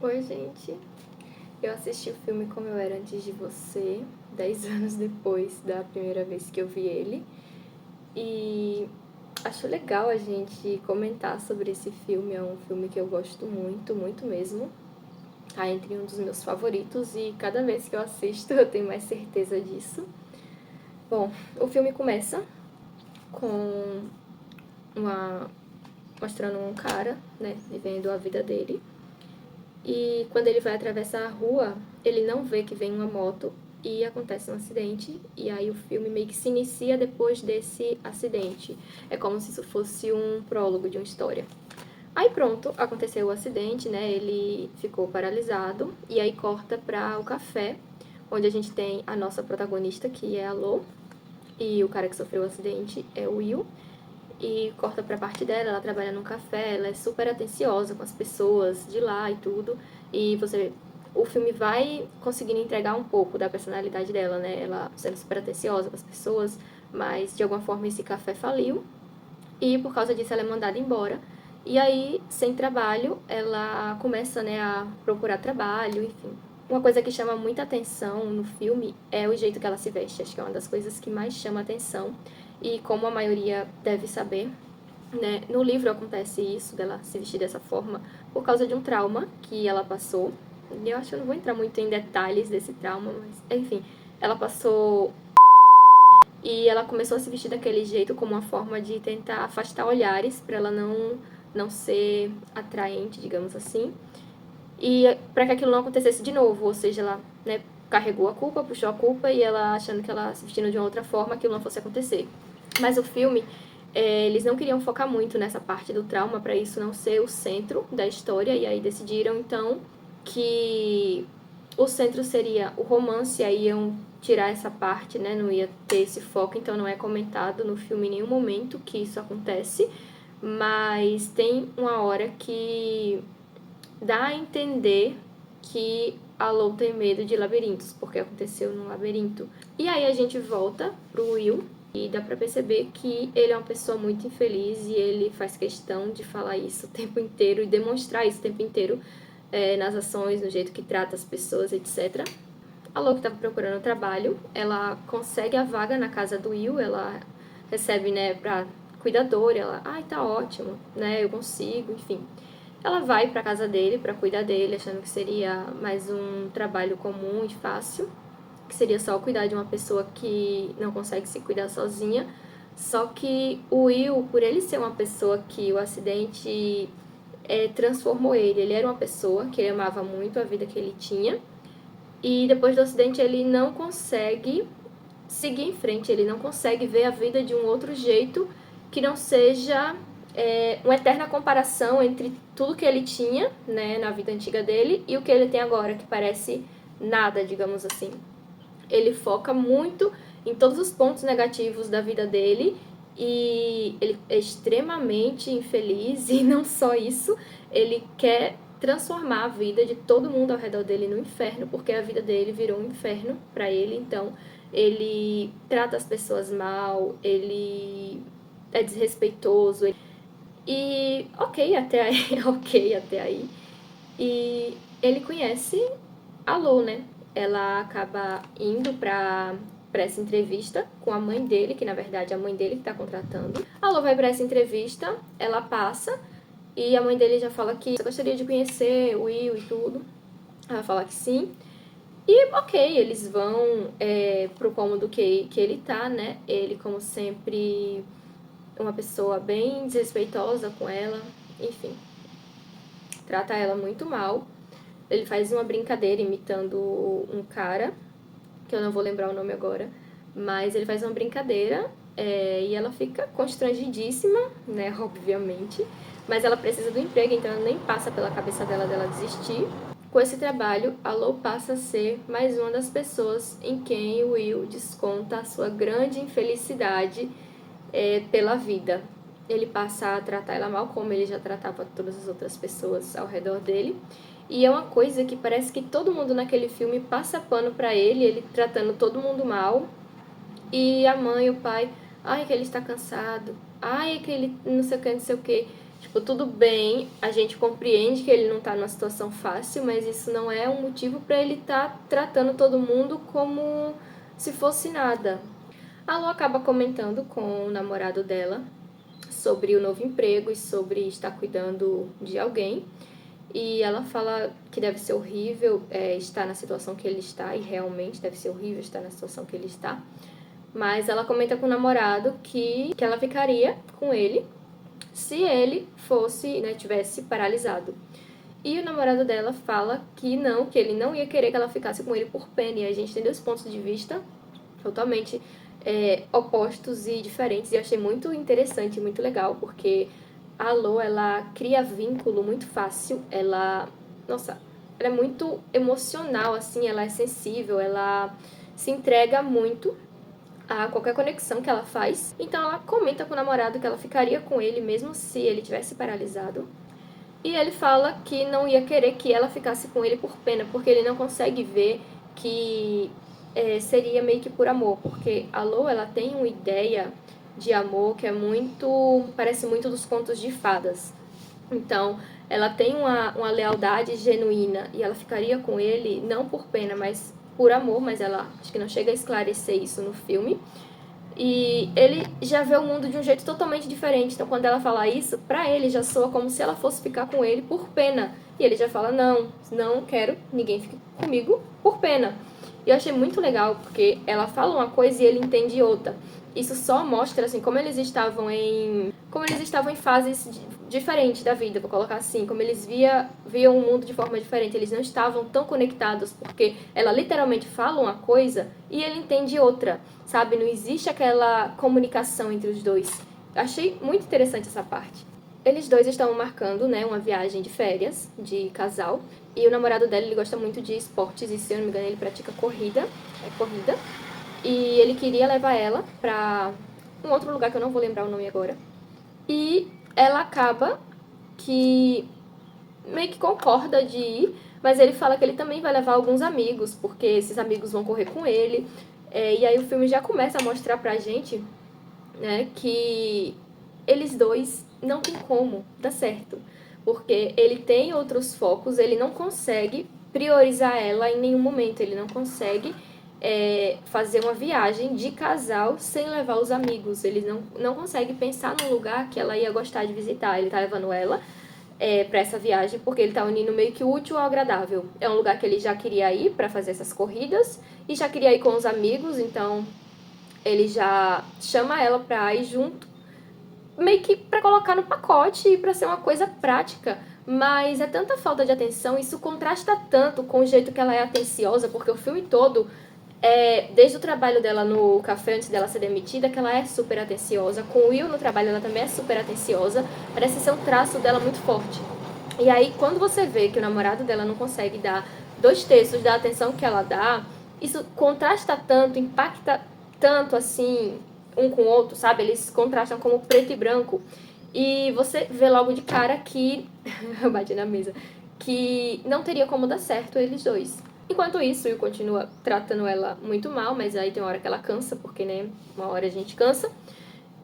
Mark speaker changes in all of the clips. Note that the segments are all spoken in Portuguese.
Speaker 1: Oi, gente. Eu assisti o filme Como Eu Era Antes de Você, 10 anos depois da primeira vez que eu vi ele. E acho legal a gente comentar sobre esse filme. É um filme que eu gosto muito, muito mesmo. Tá entre um dos meus favoritos e cada vez que eu assisto eu tenho mais certeza disso. Bom, o filme começa com uma mostrando um cara, né, vivendo a vida dele. E quando ele vai atravessar a rua, ele não vê que vem uma moto e acontece um acidente. E aí o filme meio que se inicia depois desse acidente. É como se isso fosse um prólogo de uma história. Aí pronto, aconteceu o acidente, né? Ele ficou paralisado. E aí corta para o café, onde a gente tem a nossa protagonista, que é a Lo. E o cara que sofreu o acidente é o Will. E corta pra parte dela, ela trabalha num café, ela é super atenciosa com as pessoas de lá e tudo. E o filme vai conseguindo entregar um pouco da personalidade dela, né? Ela sendo super atenciosa com as pessoas, mas de alguma forma esse café faliu e por causa disso ela é mandada embora. E aí, sem trabalho, ela começa, né, a procurar trabalho, enfim. Uma coisa que chama muita atenção no filme é o jeito que ela se veste. Acho que é uma das coisas que mais chama atenção. E como a maioria deve saber, né, no livro acontece isso, dela se vestir dessa forma, por causa de um trauma que ela passou. E eu acho que eu não vou entrar muito em detalhes desse trauma, mas enfim, ela passou e ela começou a se vestir daquele jeito como uma forma de tentar afastar olhares para ela não ser atraente, digamos assim. E para que aquilo não acontecesse de novo, ou seja, ela, né, carregou a culpa, puxou a culpa e ela achando que ela se vestindo de uma outra forma aquilo não fosse acontecer. Mas o filme, eles não queriam focar muito nessa parte do trauma para isso não ser o centro da história e aí decidiram então que o centro seria o romance, aí iam tirar essa parte, né? Não ia ter esse foco, então não é comentado no filme em nenhum momento que isso acontece, mas tem uma hora que dá a entender que a Lou tem medo de labirintos, porque aconteceu num labirinto. E aí a gente volta pro Will e dá pra perceber que ele é uma pessoa muito infeliz e ele faz questão de falar isso o tempo inteiro e demonstrar isso o tempo inteiro nas ações, no jeito que trata as pessoas, etc. A Lou que estava procurando trabalho, ela consegue a vaga na casa do Will, ela recebe, né, pra cuidadora, ela, ai, tá ótimo, né, eu consigo, enfim. Ela vai pra casa dele pra cuidar dele, achando que seria mais um trabalho comum e fácil, que seria só cuidar de uma pessoa que não consegue se cuidar sozinha. Só que o Will, por ele ser uma pessoa que o acidente transformou ele, ele era uma pessoa que ele amava muito a vida que ele tinha, e depois do acidente ele não consegue seguir em frente, ele não consegue ver a vida de um outro jeito que não seja uma eterna comparação entre tudo que ele tinha, né, na vida antiga dele e o que ele tem agora, que parece nada, digamos assim. Ele foca muito em todos os pontos negativos da vida dele e ele é extremamente infeliz e não só isso, ele quer transformar a vida de todo mundo ao redor dele no inferno, porque a vida dele virou um inferno para ele, então ele trata as pessoas mal, ele é desrespeitoso, e ok até aí, ok até aí. E ele conhece a Lou, né? Ela acaba indo pra essa entrevista com a mãe dele, que na verdade é a mãe dele que tá contratando. A Lou vai pra essa entrevista, ela passa, e a mãe dele já fala que gostaria de conhecer o Will e tudo. Ela fala que sim. E ok, eles vão pro cômodo que ele tá, né? Ele, como sempre, uma pessoa bem desrespeitosa com ela, enfim, trata ela muito mal. Ele faz uma brincadeira imitando um cara, que eu não vou lembrar o nome agora, mas ele faz uma brincadeira e ela fica constrangidíssima, né, obviamente, mas ela precisa do emprego, então nem passa pela cabeça dela desistir. Com esse trabalho, a Lou passa a ser mais uma das pessoas em quem o Will desconta a sua grande infelicidade pela vida. Ele passa a tratar ela mal, como ele já tratava todas as outras pessoas ao redor dele. E é uma coisa que parece que todo mundo naquele filme passa pano pra ele tratando todo mundo mal. E a mãe, o pai, ai, que ele está cansado, ai, que ele não sei o que, não sei o que. Tipo, tudo bem, a gente compreende que ele não tá numa situação fácil, mas isso não é um motivo pra ele tá tratando todo mundo como se fosse nada. A Lu acaba comentando com o namorado dela sobre o novo emprego e sobre estar cuidando de alguém. E ela fala que deve ser horrível estar na situação que ele está, e realmente deve ser horrível estar na situação que ele está. Mas ela comenta com o namorado que ela ficaria com ele se ele fosse, né, tivesse paralisado. E o namorado dela fala que ele não ia querer que ela ficasse com ele por pena. E a gente tem dois pontos de vista totalmente opostos e diferentes. E eu achei muito interessante, muito legal, porque a Lo, ela cria vínculo muito fácil. Nossa, ela é muito emocional, assim, ela é sensível, ela se entrega muito a qualquer conexão que ela faz. Então ela comenta com o namorado que ela ficaria com ele mesmo se ele tivesse paralisado. E ele fala que não ia querer que ela ficasse com ele por pena, porque ele não consegue ver que seria meio que por amor. Porque a Lo, ela tem uma ideia de amor que é muito... parece muito dos contos de fadas. Então, ela tem uma lealdade genuína e ela ficaria com ele não por pena, mas por amor, mas ela acho que não chega a esclarecer isso no filme. E ele já vê o mundo de um jeito totalmente diferente. Então, quando ela fala isso, pra ele já soa como se ela fosse ficar com ele por pena. E ele já fala: não, não quero ninguém fique comigo por pena. E eu achei muito legal, porque ela fala uma coisa e ele entende outra. Isso só mostra, assim, como eles estavam em fases diferentes da vida, vou colocar assim. Como eles viam o mundo de forma diferente. Eles não estavam tão conectados, porque ela literalmente fala uma coisa e ele entende outra, sabe? Não existe aquela comunicação entre os dois. Eu achei muito interessante essa parte. Eles dois estão marcando, né, uma viagem de férias, de casal. E o namorado dela, ele gosta muito de esportes e, se eu não me engano, ele pratica corrida. E ele queria levar ela pra um outro lugar que eu não vou lembrar o nome agora. E ela acaba que meio que concorda de ir, mas ele fala que ele também vai levar alguns amigos, porque esses amigos vão correr com ele. E aí o filme já começa a mostrar pra gente, né, que eles dois não tem como dar certo. Porque ele tem outros focos, ele não consegue priorizar ela em nenhum momento, ele não consegue fazer uma viagem de casal sem levar os amigos. Ele não consegue pensar num lugar que ela ia gostar de visitar. Ele tá levando ela para essa viagem porque ele tá unindo meio que o útil ao agradável. É um lugar que ele já queria ir para fazer essas corridas e já queria ir com os amigos, então ele já chama ela pra ir junto, meio que pra colocar no pacote e pra ser uma coisa prática. Mas é tanta falta de atenção, isso contrasta tanto com o jeito que ela é atenciosa, porque o filme todo, desde o trabalho dela no café antes dela ser demitida, que ela é super atenciosa. Com o Will no trabalho, ela também é super atenciosa. Parece ser um traço dela muito forte. E aí, quando você vê que o namorado dela não consegue dar 2/3 da atenção que ela dá, isso contrasta tanto, impacta tanto, assim, um com o outro, sabe? Eles contrastam como preto e branco. E você vê logo de cara que... eu bati na mesa. Que não teria como dar certo eles dois. Enquanto isso, o Will continua tratando ela muito mal, mas aí tem uma hora que ela cansa, porque, né, uma hora a gente cansa.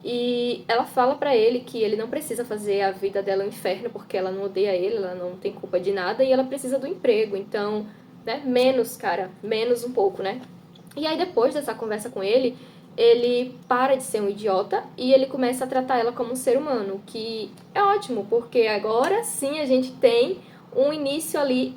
Speaker 1: E ela fala pra ele que ele não precisa fazer a vida dela um inferno, porque ela não odeia ele, ela não tem culpa de nada, e ela precisa do emprego. Então, né, menos, cara, menos um pouco, né? E aí, depois dessa conversa com ele para de ser um idiota e ele começa a tratar ela como um ser humano, que é ótimo, porque agora sim a gente tem um início ali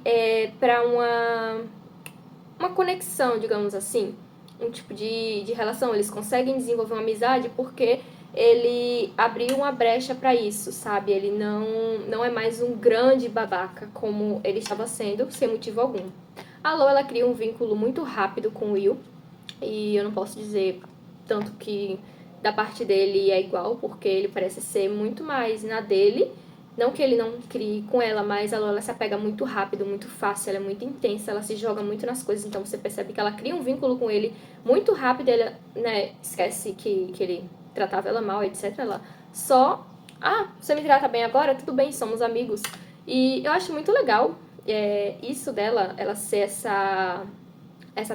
Speaker 1: para uma conexão, digamos assim, um tipo de relação. Eles conseguem desenvolver uma amizade porque ele abriu uma brecha para isso, sabe? Ele não é mais um grande babaca como ele estava sendo, sem motivo algum. A Lo, ela cria um vínculo muito rápido com o Will, e eu não posso dizer tanto que da parte dele é igual, porque ele parece ser muito mais na dele. Não que ele não crie com ela, mas a Lola se apega muito rápido, muito fácil, ela é muito intensa, ela se joga muito nas coisas, então você percebe que ela cria um vínculo com ele muito rápido, ele, né, esquece que ele tratava ela mal, etc. Ela só, você me trata bem agora? Tudo bem, somos amigos. E eu acho muito legal isso dela, ela ser essa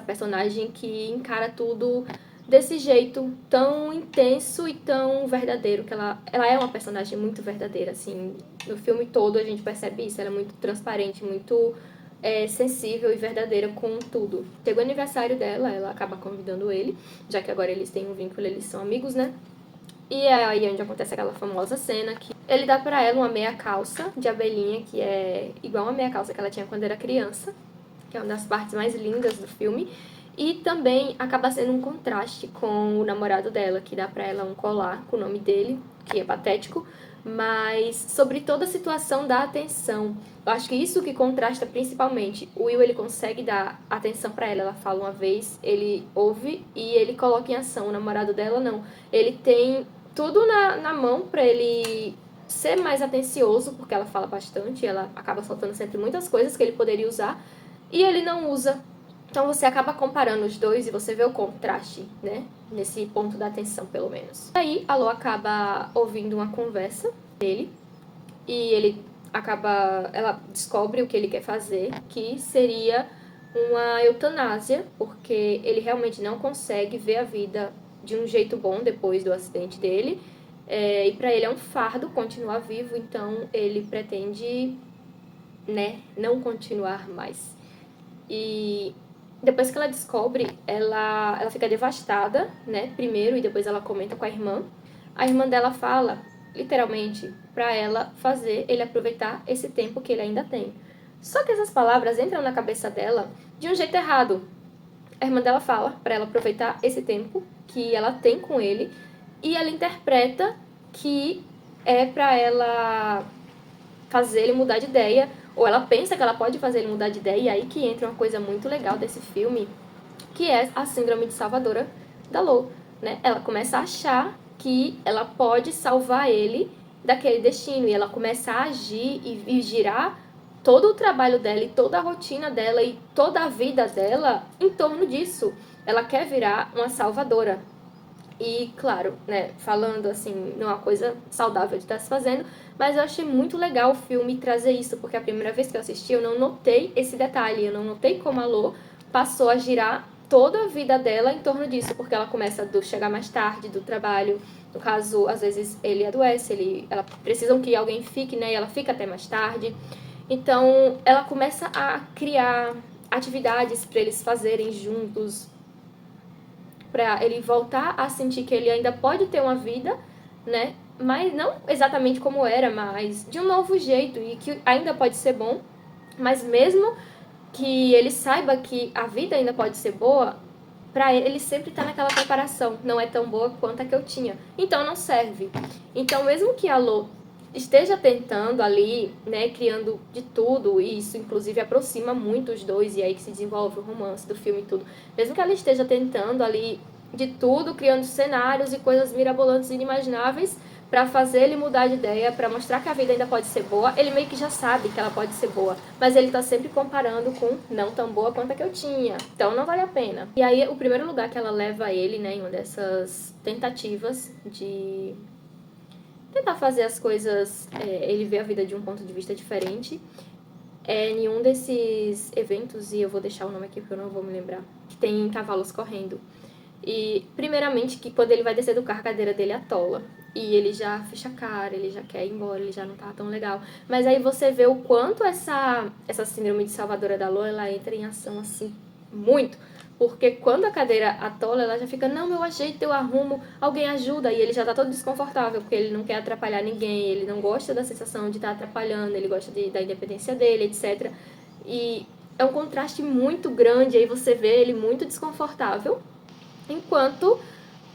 Speaker 1: personagem que encara tudo desse jeito tão intenso e tão verdadeiro, que ela é uma personagem muito verdadeira, assim, no filme todo a gente percebe isso, ela é muito transparente, muito sensível e verdadeira com tudo. Chega o aniversário dela, ela acaba convidando ele, já que agora eles têm um vínculo, eles são amigos, né? E é aí onde acontece aquela famosa cena que ele dá pra ela uma meia calça de abelhinha, que é igual a meia calça que ela tinha quando era criança, que é uma das partes mais lindas do filme. E também acaba sendo um contraste com o namorado dela, que dá pra ela um colar com o nome dele, que é patético, mas sobre toda a situação da atenção. Eu acho que isso que contrasta principalmente. O Will, ele consegue dar atenção pra ela, ela fala uma vez, ele ouve e ele coloca em ação. O namorado dela não. Ele tem tudo na mão pra ele ser mais atencioso, porque ela fala bastante, ela acaba soltando sempre muitas coisas que ele poderia usar, e ele não usa. Então você acaba comparando os dois e você vê o contraste, né? Nesse ponto da atenção, pelo menos. Aí a Lo acaba ouvindo uma conversa dele e ela descobre o que ele quer fazer, que seria uma eutanásia, porque ele realmente não consegue ver a vida de um jeito bom depois do acidente dele. E pra ele é um fardo continuar vivo, então ele pretende, né, não continuar mais. E depois que ela descobre, ela fica devastada, né? Primeiro, e depois ela comenta com a irmã. A irmã dela fala, literalmente, pra ela fazer ele aproveitar esse tempo que ele ainda tem. Só que essas palavras entram na cabeça dela de um jeito errado. A irmã dela fala pra ela aproveitar esse tempo que ela tem com ele, e ela interpreta que é pra ela fazer ele mudar de ideia, ou ela pensa que ela pode fazer ele mudar de ideia, e aí que entra uma coisa muito legal desse filme, que é a síndrome de salvadora da Lo, né? Ela começa a achar que ela pode salvar ele daquele destino, e ela começa a agir e girar todo o trabalho dela e toda a rotina dela e toda a vida dela em torno disso. Ela quer virar uma salvadora. E, claro, né, falando assim, não é uma coisa saudável de estar se fazendo, mas eu achei muito legal o filme trazer isso, porque a primeira vez que eu assisti eu não notei esse detalhe, eu não notei como a Lo passou a girar toda a vida dela em torno disso, porque ela começa a chegar mais tarde do trabalho, no caso, às vezes ele adoece, ela precisam que alguém fique, né, e ela fica até mais tarde. Então, ela começa a criar atividades para eles fazerem juntos, para ele voltar a sentir que ele ainda pode ter uma vida, né? Mas não exatamente como era, mas de um novo jeito e que ainda pode ser bom, mas mesmo que ele saiba que a vida ainda pode ser boa, para ele sempre tá naquela comparação, não é tão boa quanto a que eu tinha, então não serve. Então mesmo que a Lo esteja tentando ali, né, criando de tudo, e isso inclusive aproxima muito os dois, e aí que se desenvolve o romance do filme e tudo, mesmo que ela esteja tentando ali de tudo, criando cenários e coisas mirabolantes e inimagináveis para fazer ele mudar de ideia, para mostrar que a vida ainda pode ser boa, ele meio que já sabe que ela pode ser boa, mas ele tá sempre comparando com não tão boa quanto a que eu tinha, então não vale a pena. E aí o primeiro lugar que ela leva ele, né, em uma dessas tentativas de tentar fazer as coisas, ele vê a vida de um ponto de vista diferente, em um desses eventos, e eu vou deixar o nome aqui porque eu não vou me lembrar, que tem cavalos correndo. E, primeiramente, que quando ele vai descer do carro, a cadeira dele atola. E ele já fecha a cara, ele já quer ir embora, ele já não tá tão legal. Mas aí você vê o quanto essa síndrome de salvadora da Lo, ela entra em ação, assim, muito. Porque quando a cadeira atola, ela já fica, não, eu ajeito, eu arrumo, alguém ajuda. E ele já tá todo desconfortável, porque ele não quer atrapalhar ninguém, ele não gosta da sensação de estar atrapalhando, ele gosta da independência dele, etc. E é um contraste muito grande, aí você vê ele muito desconfortável, enquanto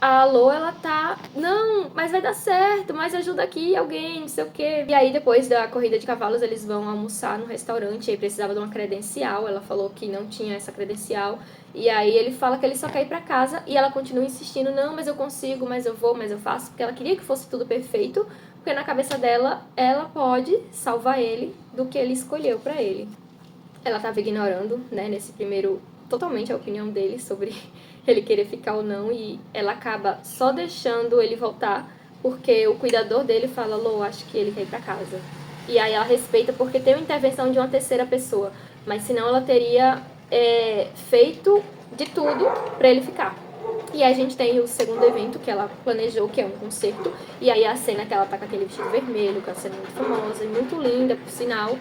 Speaker 1: a Lo, ela tá, não, mas vai dar certo, mas ajuda aqui alguém, não sei o quê. E aí, depois da corrida de cavalos, eles vão almoçar no restaurante, aí precisava de uma credencial, ela falou que não tinha essa credencial, e aí ele fala que ele só quer ir pra casa, e ela continua insistindo, não, mas eu consigo, mas eu vou, mas eu faço, porque ela queria que fosse tudo perfeito, porque na cabeça dela, ela pode salvar ele do que ele escolheu pra ele. Ela tava ignorando, né, nesse primeiro, totalmente a opinião dele sobre ele querer ficar ou não, e ela acaba só deixando ele voltar, porque o cuidador dele fala, Lo, acho que ele quer ir pra casa. E aí ela respeita porque tem uma intervenção de uma terceira pessoa, mas senão ela teria feito de tudo pra ele ficar. E aí a gente tem o segundo evento que ela planejou, que é um concerto. E aí a cena que ela tá com aquele vestido vermelho, que é uma cena muito famosa e muito linda, por sinal.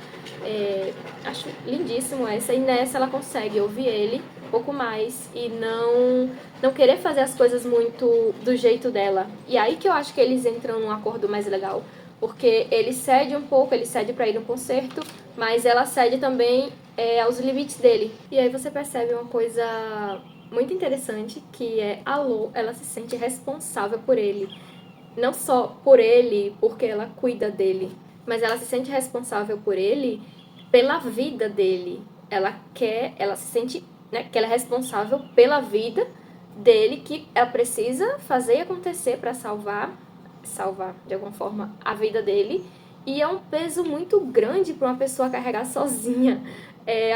Speaker 1: Acho lindíssimo essa. E nessa ela consegue ouvir ele um pouco mais e não querer fazer as coisas muito do jeito dela. E aí que eu acho que eles entram num acordo mais legal. Porque ele cede um pouco, ele cede pra ir no concerto, mas ela cede também aos limites dele. E aí você percebe uma coisa muito interessante, que é a Lo, ela se sente responsável por ele. Não só por ele, porque ela cuida dele, mas ela se sente responsável por ele pela vida dele. Ela se sente, né, que ela é responsável pela vida dele, que ela precisa fazer acontecer para salvar de alguma forma a vida dele. E é um peso muito grande para uma pessoa carregar sozinha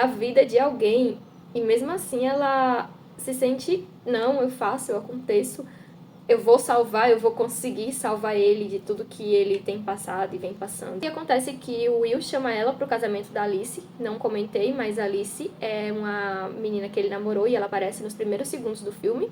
Speaker 1: a vida de alguém. E mesmo assim ela se sente, não, eu faço, eu aconteço, eu vou salvar, eu vou conseguir salvar ele de tudo que ele tem passado e vem passando. E acontece que o Will chama ela pro casamento da Alice, não comentei, mas a Alice é uma menina que ele namorou e ela aparece nos primeiros segundos do filme.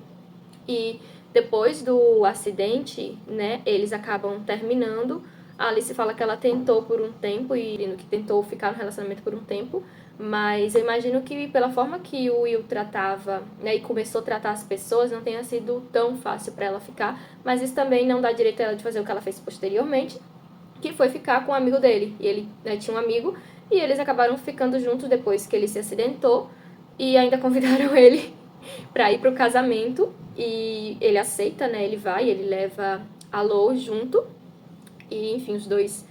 Speaker 1: E depois do acidente, né, eles acabam terminando. A Alice fala que ela tentou por um tempo e que tentou ficar no relacionamento por um tempo, mas eu imagino que pela forma que o Will tratava, né, e começou a tratar as pessoas, não tenha sido tão fácil para ela ficar, mas isso também não dá direito a ela de fazer o que ela fez posteriormente, que foi ficar com um amigo dele. E ele, né, tinha um amigo e eles acabaram ficando juntos depois que ele se acidentou e ainda convidaram ele para ir pro casamento e ele aceita, né? Ele vai, ele leva a Lo junto e, enfim, os dois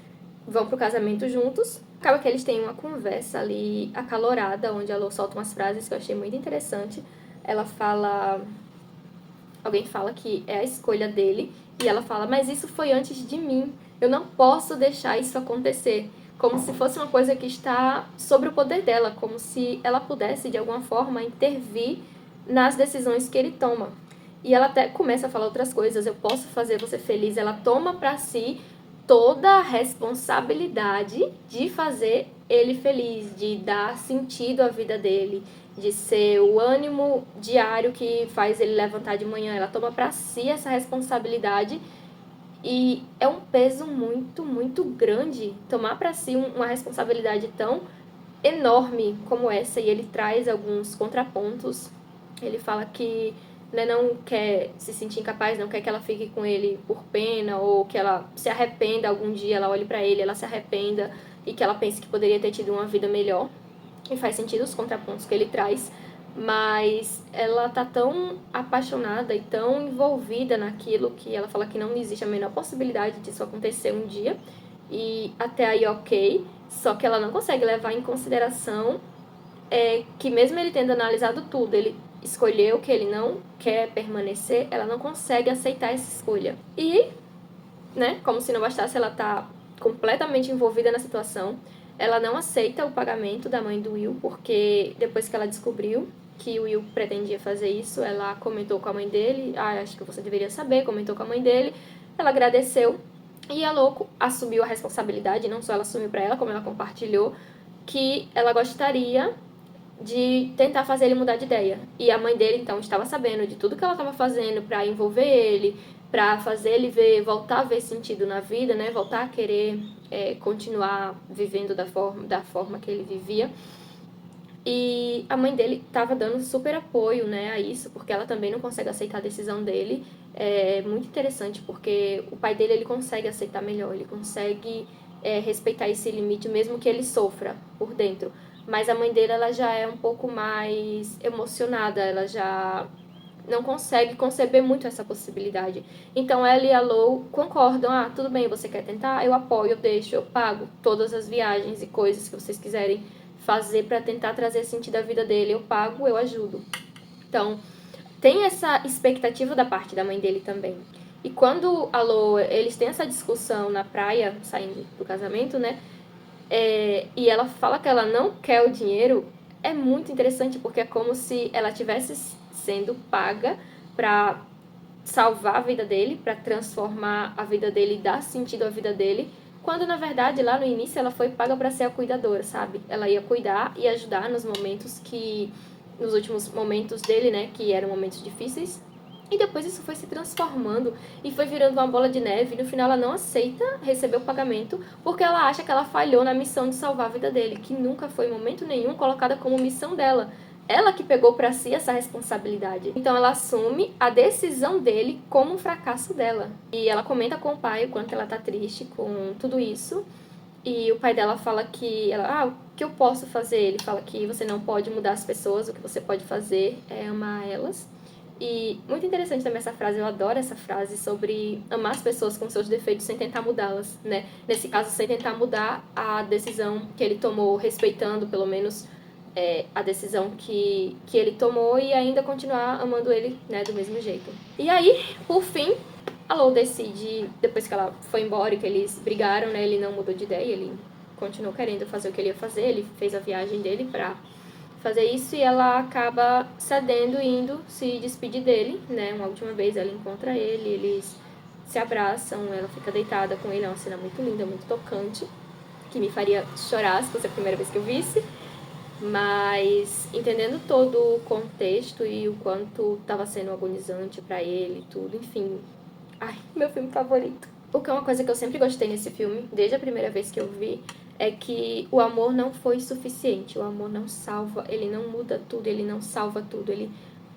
Speaker 1: vão pro casamento juntos. Acaba que eles têm uma conversa ali acalorada, onde a Lo solta umas frases que eu achei muito interessante. Ela fala... Alguém fala que é a escolha dele e ela fala, mas isso foi antes de mim. Eu não posso deixar isso acontecer. Como se fosse uma coisa que está sobre o poder dela, como se ela pudesse, de alguma forma, intervir nas decisões que ele toma. E ela até começa a falar outras coisas, eu posso fazer você feliz. Ela toma para si toda a responsabilidade de fazer ele feliz, de dar sentido à vida dele, de ser o ânimo diário que faz ele levantar de manhã. Ela toma para si essa responsabilidade e é um peso muito, muito grande tomar para si uma responsabilidade tão enorme como essa. E ele traz alguns contrapontos. Ele fala que, né, não quer se sentir incapaz, não quer que ela fique com ele por pena ou que ela se arrependa algum dia, ela olhe para ele, ela se arrependa e que ela pense que poderia ter tido uma vida melhor. E faz sentido os contrapontos que ele traz, mas ela tá tão apaixonada e tão envolvida naquilo que ela fala que não existe a menor possibilidade disso acontecer um dia. E até aí ok, só que ela não consegue levar em consideração que mesmo ele tendo analisado tudo, ele escolheu que ele não quer permanecer, ela não consegue aceitar essa escolha. E, né, como se não bastasse, ela tá completamente envolvida na situação. Ela não aceita o pagamento da mãe do Will, porque depois que ela descobriu que o Will pretendia fazer isso, ela comentou com a mãe dele, acho que você deveria saber, comentou com a mãe dele, ela agradeceu, e a Louco assumiu a responsabilidade, não só ela assumiu para ela, como ela compartilhou, que ela gostaria de tentar fazer ele mudar de ideia. E a mãe dele, então, estava sabendo de tudo que ela estava fazendo para envolver ele, para fazer ele voltar a ver sentido na vida, né? Voltar a querer continuar vivendo da forma que ele vivia. E a mãe dele estava dando super apoio, né, a isso, porque ela também não consegue aceitar a decisão dele. É muito interessante, porque o pai dele, ele consegue aceitar melhor, ele consegue respeitar esse limite, mesmo que ele sofra por dentro. Mas a mãe dele, ela já é um pouco mais emocionada, ela já não consegue conceber muito essa possibilidade. Então ela e a Lou concordam, tudo bem, você quer tentar? Eu apoio, eu deixo, eu pago todas as viagens e coisas que vocês quiserem fazer para tentar trazer sentido à vida dele, eu pago, eu ajudo. Então, tem essa expectativa da parte da mãe dele também. E quando a Lou, eles têm essa discussão na praia, saindo do casamento, né? E ela fala que ela não quer o dinheiro, é muito interessante, porque é como se ela tivesse sendo paga para salvar a vida dele, para transformar a vida dele e dar sentido à vida dele, quando na verdade lá no início ela foi paga para ser a cuidadora, sabe? Ela ia cuidar e ajudar nos últimos momentos dele, né, que eram momentos difíceis, E depois isso foi se transformando e foi virando uma bola de neve. E no final ela não aceita receber o pagamento porque ela acha que ela falhou na missão de salvar a vida dele, que nunca foi em momento nenhum colocada como missão dela. Ela que pegou pra si essa responsabilidade. Então ela assume a decisão dele como um fracasso dela. E ela comenta com o pai o quanto ela tá triste com tudo isso. E o pai dela fala o que eu posso fazer? Ele fala que você não pode mudar as pessoas, o que você pode fazer é amar elas. E muito interessante também essa frase, eu adoro essa frase sobre amar as pessoas com seus defeitos sem tentar mudá-las, né? Nesse caso, sem tentar mudar a decisão que ele tomou, respeitando pelo menos a decisão que ele tomou e ainda continuar amando ele, né, do mesmo jeito. E aí, por fim, a Lou decide, depois que ela foi embora e que eles brigaram, né, ele não mudou de ideia, ele continuou querendo fazer o que ele ia fazer, ele fez a viagem dele pra fazer isso e ela acaba cedendo e indo se despedir dele, né, uma última vez ela encontra ele, eles se abraçam, ela fica deitada com ele, é uma cena muito linda, muito tocante, que me faria chorar se fosse a primeira vez que eu visse. Mas entendendo todo o contexto e o quanto estava sendo agonizante pra ele e tudo, enfim. Ai, meu filme favorito. Porque uma coisa que eu sempre gostei nesse filme, desde a primeira vez que eu vi, é que o amor não foi suficiente. O amor não salva, ele não muda tudo, ele não salva tudo, ele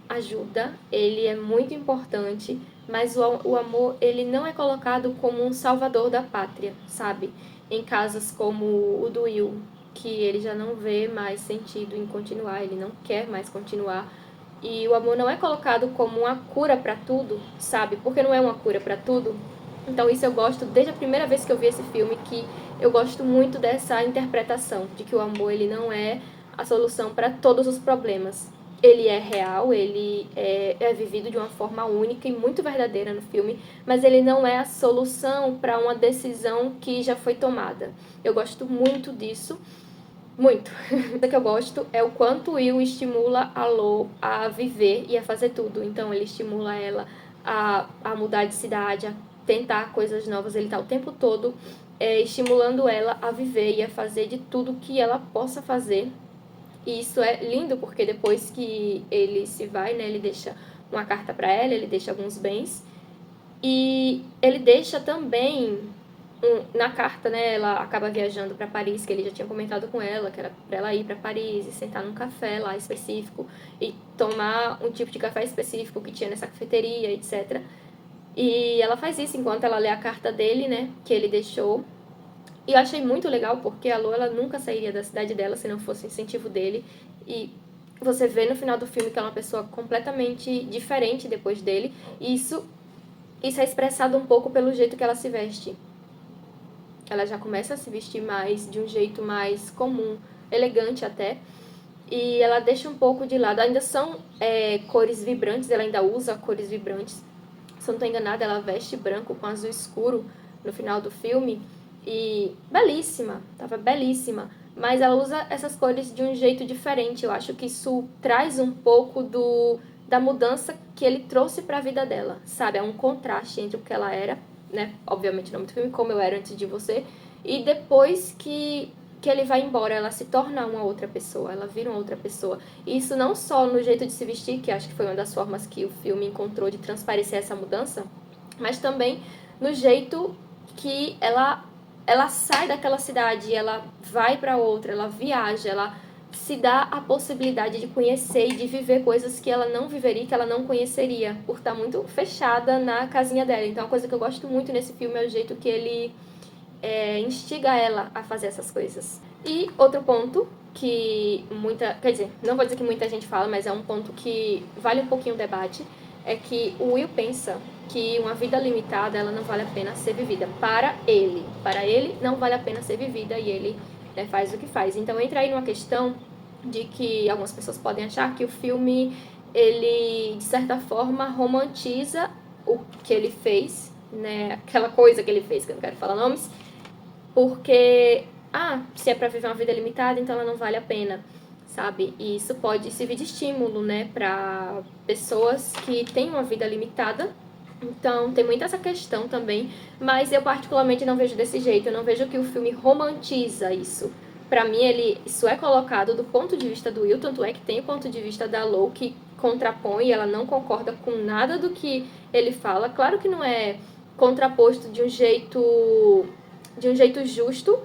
Speaker 1: ajuda, ele é muito importante, mas o amor, ele não é colocado como um salvador da pátria, sabe? Em casos como o do Will, que ele já não vê mais sentido em continuar, ele não quer mais continuar. E o amor não é colocado como uma cura pra tudo, sabe? Porque não é uma cura pra tudo. Então isso eu gosto desde a primeira vez que eu vi esse filme, que eu gosto muito dessa interpretação de que o amor ele não é a solução para todos os problemas. Ele é real, ele é vivido de uma forma única e muito verdadeira no filme, mas ele não é a solução para uma decisão que já foi tomada. Eu gosto muito disso. Muito. O que eu gosto é o quanto o Will estimula a Lo a viver e a fazer tudo. Então, ele estimula ela a mudar de cidade, a tentar coisas novas. Ele tá o tempo todo estimulando ela a viver e a fazer de tudo que ela possa fazer. E isso é lindo, porque depois que ele se vai, né, ele deixa uma carta para ela, ele deixa alguns bens. E ele deixa também na carta, né, ela acaba viajando para Paris, que ele já tinha comentado com ela, que era para ela ir para Paris e sentar num café lá específico e tomar um tipo de café específico que tinha nessa cafeteria, etc. E ela faz isso enquanto ela lê a carta dele, né, que ele deixou. E eu achei muito legal porque a Lo, ela nunca sairia da cidade dela se não fosse o incentivo dele. E você vê no final do filme que ela é uma pessoa completamente diferente depois dele. E isso é expressado um pouco pelo jeito que ela se veste. Ela já começa a se vestir mais de um jeito mais comum, elegante até. E ela deixa um pouco de lado. Ainda são cores vibrantes, ela ainda usa cores vibrantes. Se eu não estou enganada, ela veste branco com azul escuro no final do filme. E belíssima, tava belíssima. Mas ela usa essas cores de um jeito diferente. Eu acho que isso traz um pouco da mudança que ele trouxe para a vida dela, sabe? É um contraste entre o que ela era, né? Obviamente não muito filme, como eu era antes de você. E depois que ele vai embora, ela se torna uma outra pessoa, ela vira uma outra pessoa. E isso não só no jeito de se vestir, que acho que foi uma das formas que o filme encontrou de transparecer essa mudança, mas também no jeito que ela sai daquela cidade, ela vai para outra, ela viaja, ela se dá a possibilidade de conhecer e de viver coisas que ela não viveria, que ela não conheceria, por estar muito fechada na casinha dela. Então, uma coisa que eu gosto muito nesse filme é o jeito que ele instiga ela a fazer essas coisas. E outro ponto que quer dizer, não vou dizer que muita gente fala, mas é um ponto que vale um pouquinho o debate, é que o Will pensa que uma vida limitada, ela não vale a pena ser vivida. Para ele não vale a pena ser vivida e ele faz o que faz. Então entra aí numa questão de que algumas pessoas podem achar que o filme, ele, de certa forma, romantiza o que ele fez, né? Aquela coisa que ele fez, que eu não quero falar nomes, porque, se é pra viver uma vida limitada, então ela não vale a pena, sabe? E isso pode servir de estímulo, né, pra pessoas que têm uma vida limitada. Então, tem muito essa questão também, mas eu particularmente não vejo desse jeito. Eu não vejo que o filme romantiza isso. pra mim, isso é colocado do ponto de vista do Will, tanto é que tem o ponto de vista da Lo, que contrapõe, ela não concorda com nada do que ele fala. Claro que não é contraposto de um jeito justo,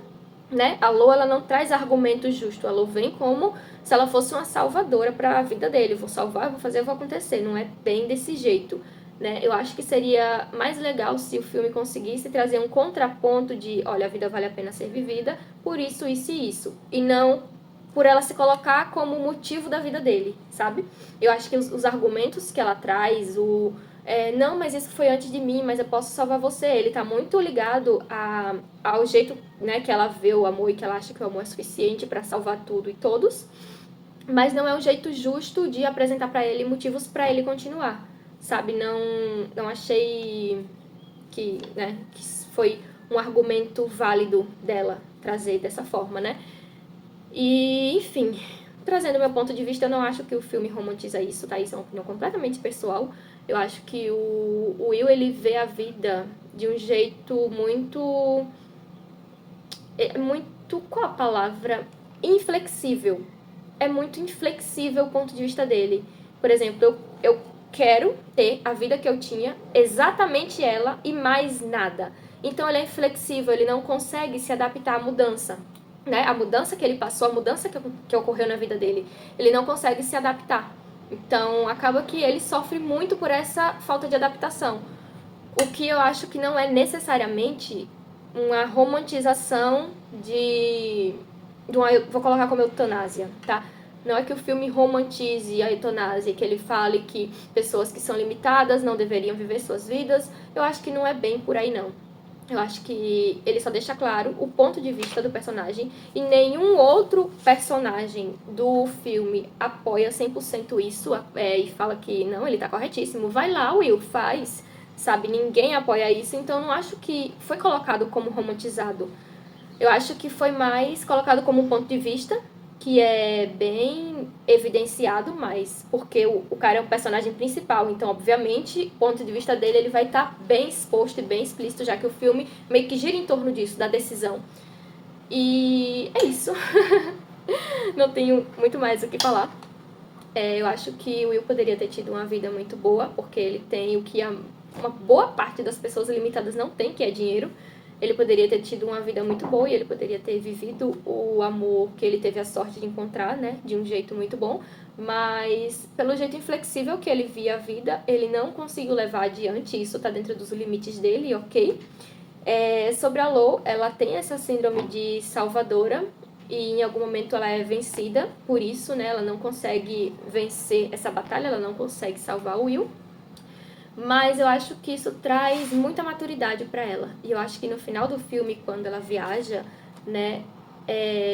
Speaker 1: né? A Lo, ela não traz argumentos justos. A Lo vem como se ela fosse uma salvadora para a vida dele. Vou salvar, vou fazer, vou acontecer. Não é bem desse jeito, né? Eu acho que seria mais legal se o filme conseguisse trazer um contraponto de, olha, a vida vale a pena ser vivida por isso, isso e isso. E não por ela se colocar como motivo da vida dele, sabe? Eu acho que os argumentos que ela traz, não, mas isso foi antes de mim, mas eu posso salvar você. Ele tá muito ligado ao jeito, né, que ela vê o amor e que ela acha que o amor é suficiente para salvar tudo e todos. Mas não é um jeito justo de apresentar para ele motivos para ele continuar, sabe? Não achei que, né, que foi um argumento válido dela trazer dessa forma, né? E, enfim, trazendo meu ponto de vista, eu não acho que o filme romantiza isso, tá? Isso é uma opinião completamente pessoal. Eu acho que o Will, ele vê a vida de um jeito muito... Qual a palavra? Inflexível. É muito inflexível o ponto de vista dele. Por exemplo, eu quero ter a vida que eu tinha, exatamente ela e mais nada. Então ele é inflexível, ele não consegue se adaptar à mudança, né? A mudança que ele passou, a mudança que ocorreu na vida dele, ele não consegue se adaptar. Então acaba que ele sofre muito por essa falta de adaptação. O que eu acho que não é necessariamente uma romantização vou colocar como eutanásia, tá? Não é que o filme romantize a eutanásia, que ele fale que pessoas que são limitadas não deveriam viver suas vidas. Eu acho que não é bem por aí, não. Eu acho que ele só deixa claro o ponto de vista do personagem e nenhum outro personagem do filme apoia 100% isso e fala que não, ele tá corretíssimo. Vai lá, Will, faz, sabe? Ninguém apoia isso, então eu não acho que foi colocado como romantizado. Eu acho que foi mais colocado como um ponto de vista que é bem evidenciado, mas porque o cara é o personagem principal, então obviamente o ponto de vista dele ele vai estar bem exposto e bem explícito, já que o filme meio que gira em torno disso, da decisão. E é isso. Não tenho muito mais o que falar. Eu acho que o Will poderia ter tido uma vida muito boa, porque ele tem o que uma boa parte das pessoas limitadas não tem, que é dinheiro. Ele poderia ter tido uma vida muito boa e ele poderia ter vivido o amor que ele teve a sorte de encontrar, né? De um jeito muito bom. Mas, pelo jeito inflexível que ele via a vida, ele não conseguiu levar adiante. Isso tá dentro dos limites dele, ok? Sobre a Lo, ela tem essa síndrome de salvadora e em algum momento ela é vencida por isso, né? Ela não consegue vencer essa batalha, ela não consegue salvar o Will. Mas eu acho que isso traz muita maturidade para ela. E eu acho que no final do filme, quando ela viaja, né,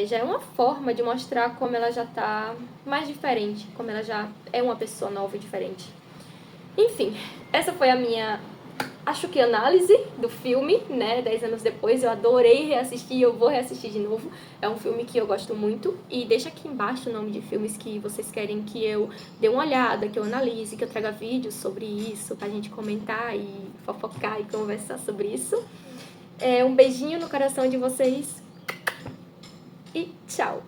Speaker 1: já é uma forma de mostrar como ela já tá mais diferente, como ela já é uma pessoa nova e diferente. Enfim, essa foi a minha, acho que análise do filme, né, 10 anos depois. Eu adorei reassistir, eu vou reassistir de novo. É um filme que eu gosto muito. E deixa aqui embaixo o nome de filmes que vocês querem que eu dê uma olhada, que eu analise, que eu traga vídeos sobre isso, pra gente comentar e fofocar e conversar sobre isso. Um beijinho no coração de vocês e tchau!